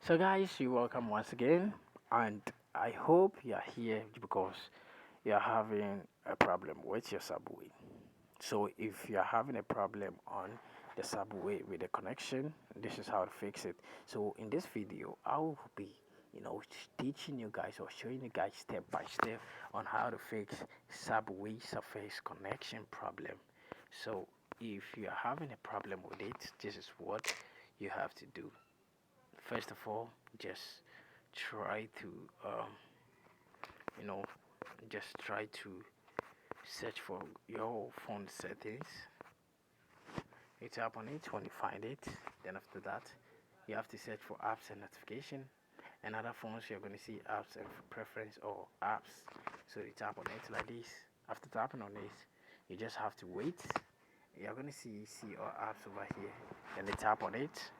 So, guys, you're welcome once again, and I hope you're here because you're having a problem with your subway. So, if you're having a problem on the subway with the connection, this is how to fix it. So, in this video, I will be teaching you guys or showing you guys step by step on how to fix subway surface connection problem. So, if you're having a problem with it, this is what you have to do. First of all, just try to you know just try to search for your phone settings. You tap on it. When you find it, then after that you have to search for apps and notification. And other phones, you're going to see apps and preference or apps. So you tap on it like this. After tapping on it, you just have to wait. You're going to see our apps over here. Then you tap on it.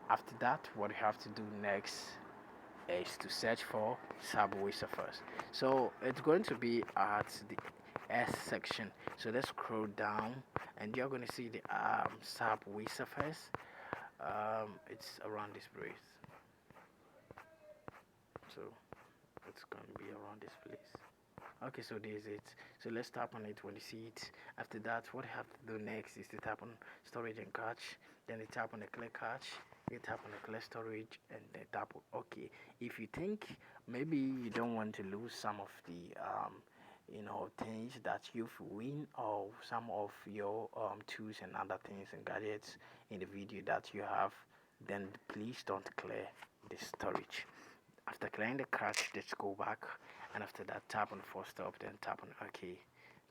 After that, what you have to do next is to search for Subway Surfers. So it's going to be at the S section. So let's scroll down and you're going to see the Subway Surfers. It's around this place. So it's going to be around this place. Okay, so there's it. So let's tap on it when you see it. After that, what you have to do next is to tap on storage and cache. Then you tap on the clear cache. You tap on the clear storage and then tap on OK. If you think maybe you don't want to lose some of the things that you've win or some of your tools and other things and gadgets in the video that you have, then please don't clear the storage. After clearing the cache, let's go back, and after that tap on force stop, then tap on OK.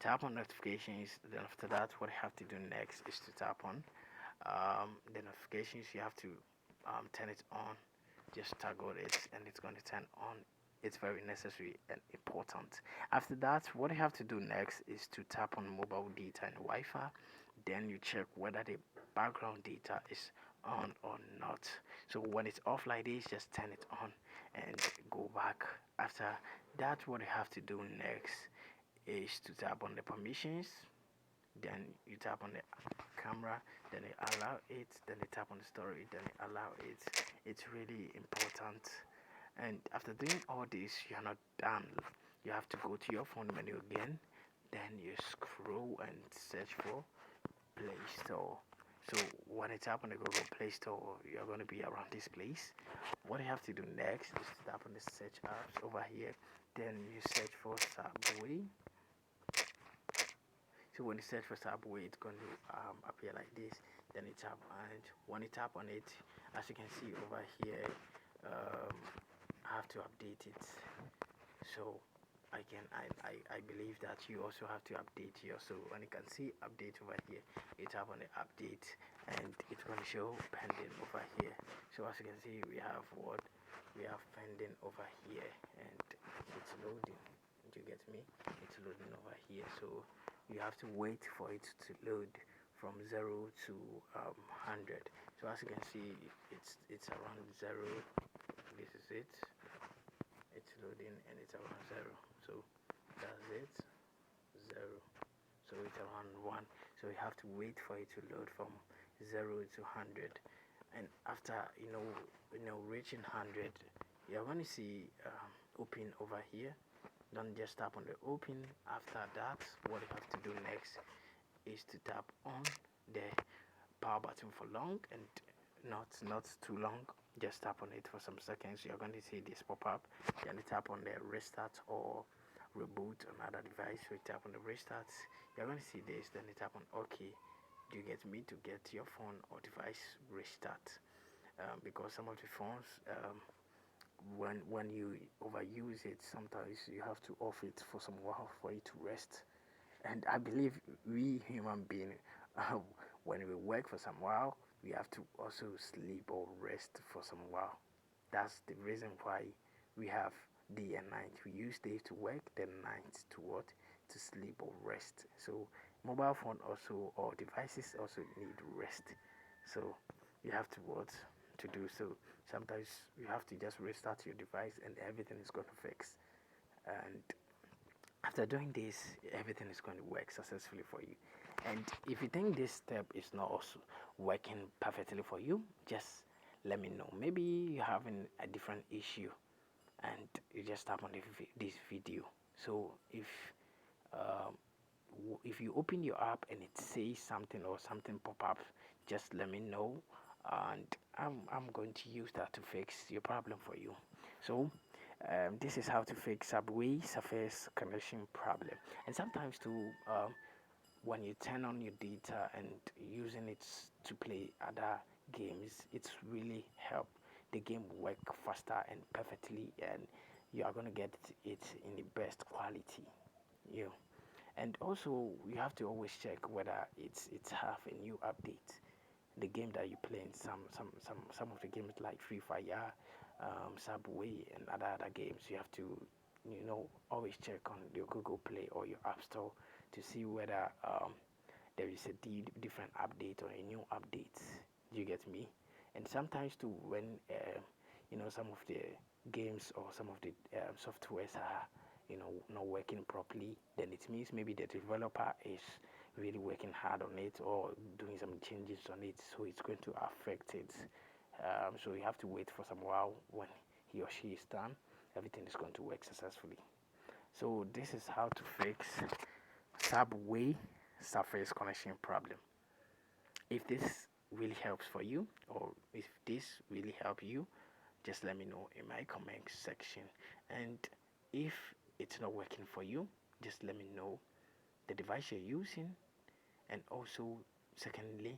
Tap on notifications. Then after that, what you have to do next is to tap on the notifications. You have to turn it on. Just toggle it and it's going to turn on. It's very necessary and important. After that, what you have to do next is to tap on mobile data and Wi-Fi. Then you check whether the background data is on or not. So when it's off like this, just turn it on and go back. After that, what you have to do next is to tap on the permissions. Then you tap on the camera, then you allow it, then you tap on the story, then you allow it. It's really important. And after doing all this, you're not done. You have to go to your phone menu again, then you scroll and search for Play Store. So when you tap on the Google Play Store, you're going to be around this place. What you have to do next is to tap on the search apps over here. Then you search for Subway. So when you search for Subway, it's going to appear like this. Then you tap on it. When you tap on it, as you can see over here, I have to update it. So I believe that you also have to update here. So when you can see update over here, you tap on the update and it's going to show pending over here. So as you can see, we have what we have pending over here and it's loading. Do you get me? It's loading over here. So you have to wait for it to load from 0 to 100. So as you can see, it's around 0. This is it. It's loading and it's around 0. So that's it. 0. So it's around 1. So you have to wait for it to load from 0 to 100. And after reaching 100, you're going to see open over here. Don't just tap on the open. After that, what you have to do next is to tap on the power button for long and not too long. Just tap on it for some seconds. You're going to see this pop up. Then you tap on the restart or reboot another device. So you tap on the restart. You're going to see this. Then you tap on OK. Do you get me? To get your phone or device restart. Because some of the phones when you overuse it, sometimes you have to off it for some while for it to rest. And I believe we human beings, when we work for some while, we have to also sleep or rest for some while. That's the reason why we have day and night. We use day to work, then night to what? To sleep or rest. So mobile phone also or devices also need rest. So you have to what? To do so. Sometimes you have to just restart your device and everything is going to fix. And after doing this, everything is going to work successfully for you. And if you think this step is not also working perfectly for you, just let me know. Maybe you're having a different issue and you just tap on this video. So um, if you open your app and it says something or something pop up, just let me know, and I'm going to use that to fix your problem for you. So this is how to fix subway surface connection problem. And sometimes too, when you turn on your data and using it to play other games, it's really help the game work faster and perfectly, and you are going to get it in the best quality. You and also you have to always check whether it's have a new update. The game that you play in some of the games like Free Fire, Subway, and other games, you have to always check on your Google Play or your App Store to see whether there is a different update or a new update. Do you get me? And sometimes too, when some of the games or some of the softwares are not working properly, then it means maybe the developer is really working hard on it or doing some changes on it, so it's going to affect it. So you have to wait for some while. When he or she is done, everything is going to work successfully. So this is how to fix subway surface connection problem. If this really helps for you, or if this really help you, just let me know in my comment section. And if it's not working for you, just let me know the device you're using, and also secondly,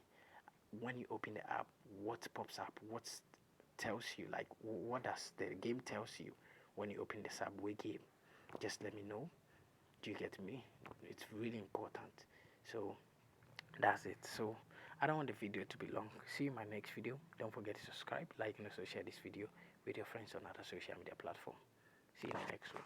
when you open the app, what pops up, what tells you, like what does the game tells you when you open the subway game. Just let me know. Do you get me? It's really important. So that's it. So I don't want the video to be long. See you in my next video. Don't forget to subscribe, like, and also share this video with your friends on other social media platform. See you in the next one.